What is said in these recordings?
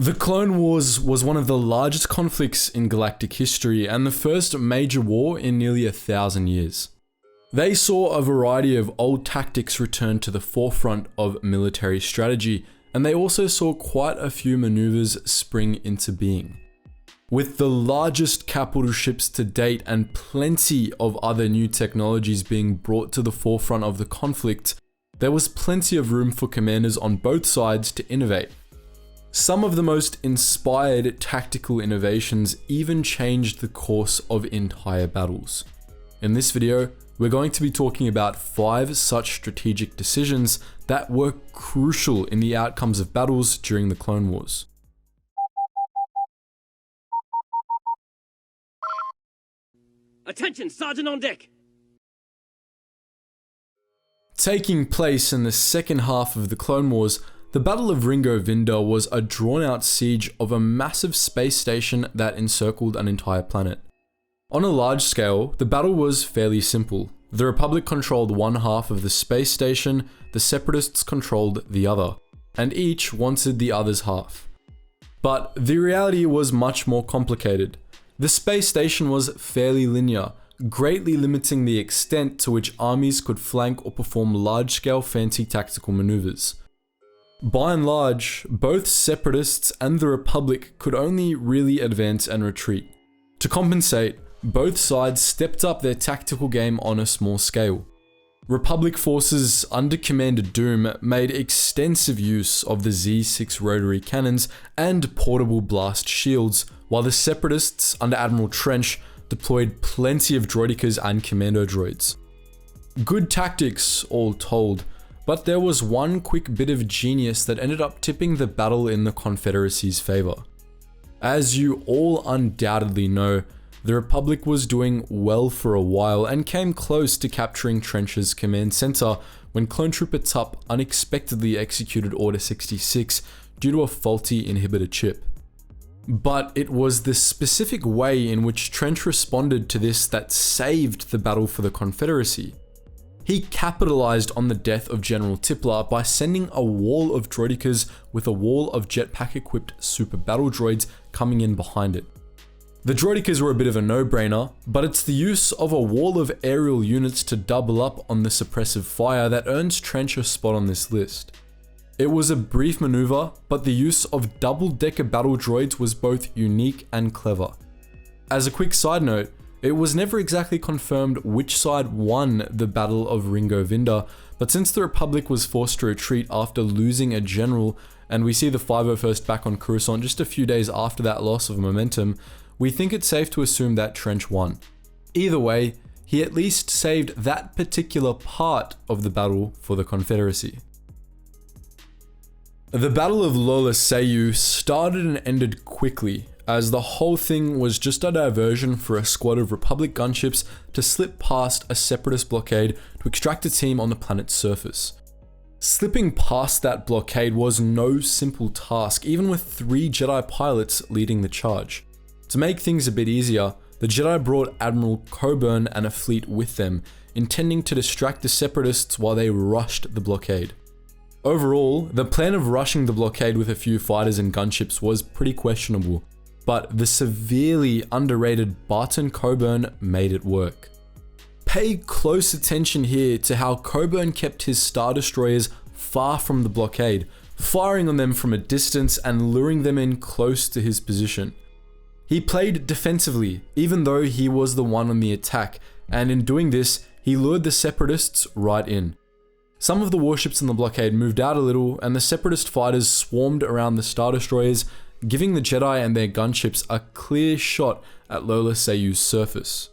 The Clone Wars was one of the largest conflicts in galactic history and the first major war in nearly 1,000 years. They saw a variety of old tactics return to the forefront of military strategy, and they also saw quite a few maneuvers spring into being. With the largest capital ships to date and plenty of other new technologies being brought to the forefront of the conflict, there was plenty of room for commanders on both sides to innovate. Some of the most inspired tactical innovations even changed the course of entire battles. In this video, we're going to be talking about 5 such strategic decisions that were crucial in the outcomes of battles during the Clone Wars. Attention, Sergeant on deck! Taking place in the second half of the Clone Wars, the Battle of Ringo Vinda was a drawn-out siege of a massive space station that encircled an entire planet. On a large scale, the battle was fairly simple. The Republic controlled one half of the space station, the Separatists controlled the other, and each wanted the other's half. But the reality was much more complicated. The space station was fairly linear, greatly limiting the extent to which armies could flank or perform large-scale fancy tactical maneuvers. By and large, both Separatists and the Republic could only really advance and retreat. To compensate, both sides stepped up their tactical game on a small scale. Republic forces under Commander Doom made extensive use of the Z6 rotary cannons and portable blast shields, while the Separatists under Admiral Trench deployed plenty of droidekas and commando droids. Good tactics, all told, but there was one quick bit of genius that ended up tipping the battle in the Confederacy's favor. As you all undoubtedly know, the Republic was doing well for a while and came close to capturing Trench's command center when Clone Trooper Tup unexpectedly executed Order 66 due to a faulty inhibitor chip. But it was the specific way in which Trench responded to this that saved the battle for the Confederacy. He capitalized on the death of General Tipler by sending a wall of droidekas with a wall of jetpack-equipped super battle droids coming in behind it. The droidekas were a bit of a no-brainer, but it's the use of a wall of aerial units to double up on the suppressive fire that earns Trench a spot on this list. It was a brief maneuver, but the use of double-decker battle droids was both unique and clever. As a quick side note, it was never exactly confirmed which side won the Battle of Ringo Vinda, but since the Republic was forced to retreat after losing a general, and we see the 501st back on Coruscant just a few days after that loss of momentum, we think it's safe to assume that Trench won. Either way, he at least saved that particular part of the battle for the Confederacy. The Battle of Lola Seiyu started and ended quickly, as the whole thing was just a diversion for a squad of Republic gunships to slip past a Separatist blockade to extract a team on the planet's surface. Slipping past that blockade was no simple task, even with 3 Jedi pilots leading the charge. To make things a bit easier, the Jedi brought Admiral Coburn and a fleet with them, intending to distract the Separatists while they rushed the blockade. Overall, the plan of rushing the blockade with a few fighters and gunships was pretty questionable, but the severely underrated Barton Coburn made it work. Pay close attention here to how Coburn kept his Star Destroyers far from the blockade, firing on them from a distance and luring them in close to his position. He played defensively, even though he was the one on the attack, and in doing this, he lured the Separatists right in. Some of the warships in the blockade moved out a little, and the Separatist fighters swarmed around the Star Destroyers, giving the Jedi and their gunships a clear shot at Lola Seiyu's surface.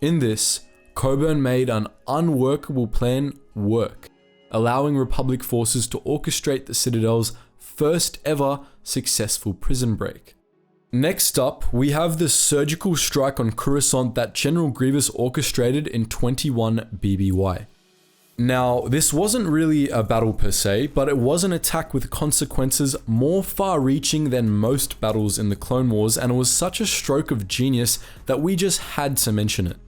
In this, Coburn made an unworkable plan work, allowing Republic forces to orchestrate the Citadel's first ever successful prison break. Next up, we have the surgical strike on Coruscant that General Grievous orchestrated in 21 BBY. Now, this wasn't really a battle per se, but it was an attack with consequences more far-reaching than most battles in the Clone Wars, and it was such a stroke of genius that we just had to mention it.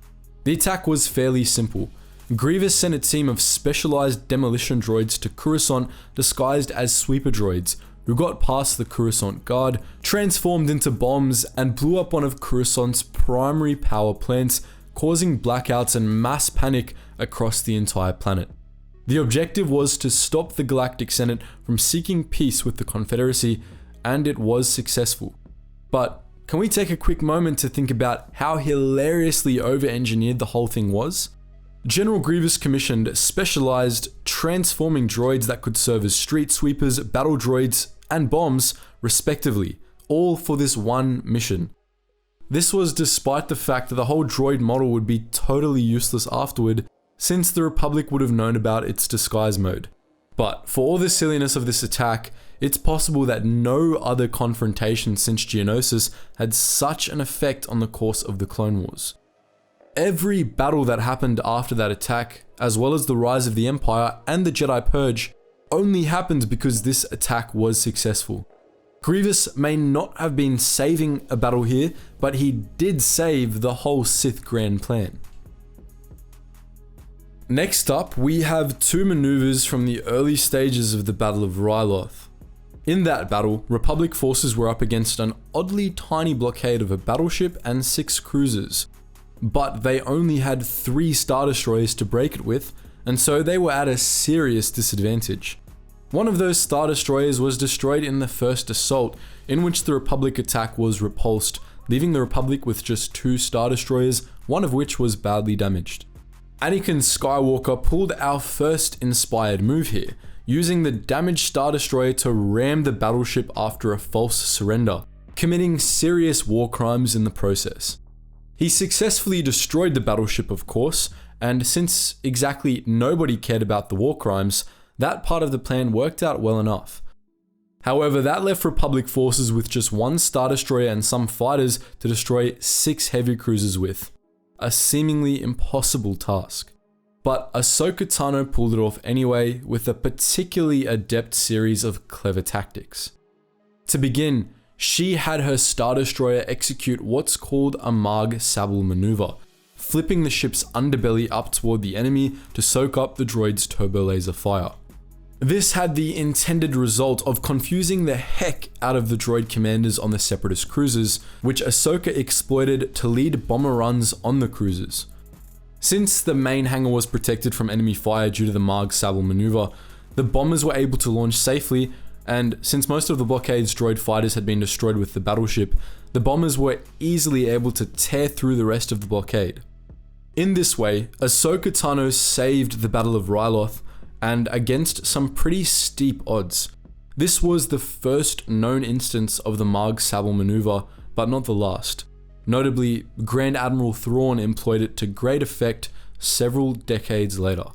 The attack was fairly simple. Grievous sent a team of specialized demolition droids to Coruscant disguised as sweeper droids, who got past the Coruscant Guard, transformed into bombs, and blew up one of Coruscant's primary power plants, causing blackouts and mass panic across the entire planet. The objective was to stop the Galactic Senate from seeking peace with the Confederacy, and it was successful. But can we take a quick moment to think about how hilariously over-engineered the whole thing was? General Grievous commissioned specialized transforming droids that could serve as street sweepers, battle droids, and bombs, respectively, all for this one mission. This was despite the fact that the whole droid model would be totally useless afterward, since the Republic would have known about its disguise mode. But for all the silliness of this attack, it's possible that no other confrontation since Geonosis had such an effect on the course of the Clone Wars. Every battle that happened after that attack, as well as the rise of the Empire and the Jedi Purge, only happened because this attack was successful. Grievous may not have been saving a battle here, but he did save the whole Sith Grand Plan. Next up, we have two maneuvers from the early stages of the Battle of Ryloth. In that battle, Republic forces were up against an oddly tiny blockade of a battleship and 6 cruisers, but they only had 3 Star Destroyers to break it with, and so they were at a serious disadvantage. One of those Star Destroyers was destroyed in the first assault, in which the Republic attack was repulsed, leaving the Republic with just 2 Star Destroyers, one of which was badly damaged. Anakin Skywalker pulled our first inspired move here, using the damaged Star Destroyer to ram the battleship after a false surrender, committing serious war crimes in the process. He successfully destroyed the battleship, of course, and since exactly nobody cared about the war crimes, that part of the plan worked out well enough. However, that left Republic forces with just 1 Star Destroyer and some fighters to destroy 6 heavy cruisers with. A seemingly impossible task. But Ahsoka Tano pulled it off anyway with a particularly adept series of clever tactics. To begin, she had her Star Destroyer execute what's called a Marg Sabel maneuver, flipping the ship's underbelly up toward the enemy to soak up the droid's turbo laser fire. This had the intended result of confusing the heck out of the droid commanders on the Separatist cruisers, which Ahsoka exploited to lead bomber runs on the cruisers. Since the main hangar was protected from enemy fire due to the Marg Sabel maneuver, the bombers were able to launch safely, and since most of the blockade's droid fighters had been destroyed with the battleship, the bombers were easily able to tear through the rest of the blockade. In this way, Ahsoka Tano saved the Battle of Ryloth, and against some pretty steep odds. This was the first known instance of the Marg Sabel maneuver, but not the last. Notably, Grand Admiral Thrawn employed it to great effect several decades later.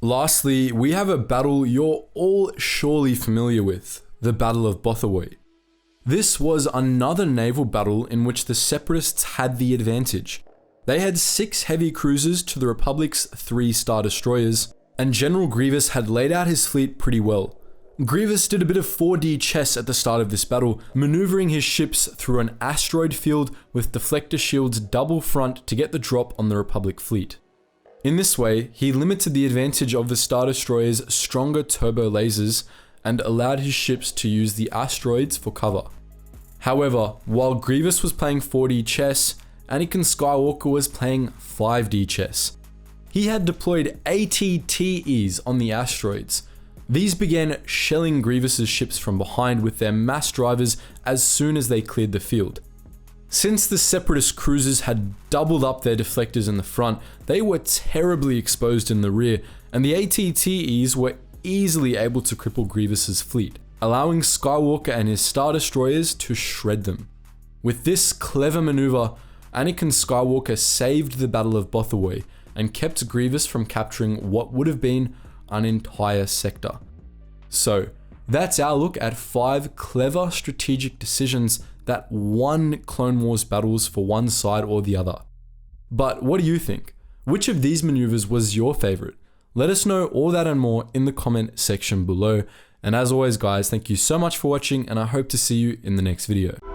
Lastly, we have a battle you're all surely familiar with, the Battle of Bothaway. This was another naval battle in which the Separatists had the advantage. They had 6 heavy cruisers to the Republic's 3 Star Destroyers, and General Grievous had laid out his fleet pretty well. Grievous did a bit of 4D chess at the start of this battle, maneuvering his ships through an asteroid field with deflector shields double front to get the drop on the Republic fleet. In this way, he limited the advantage of the Star Destroyer's stronger turbo lasers and allowed his ships to use the asteroids for cover. However, while Grievous was playing 4D chess, Anakin Skywalker was playing 5D chess. He had deployed AT-TEs on the asteroids. These began shelling Grievous's ships from behind with their mass drivers as soon as they cleared the field. Since the Separatist cruisers had doubled up their deflectors in the front, they were terribly exposed in the rear, and the AT-TEs were easily able to cripple Grievous's fleet, allowing Skywalker and his Star Destroyers to shred them. With this clever maneuver, Anakin Skywalker saved the Battle of Bothaway and kept Grievous from capturing what would have been an entire sector. So, that's our look at 5 clever strategic decisions that won Clone Wars battles for one side or the other. But what do you think? Which of these maneuvers was your favorite? Let us know all that and more in the comment section below. And as always guys, thank you so much for watching and I hope to see you in the next video.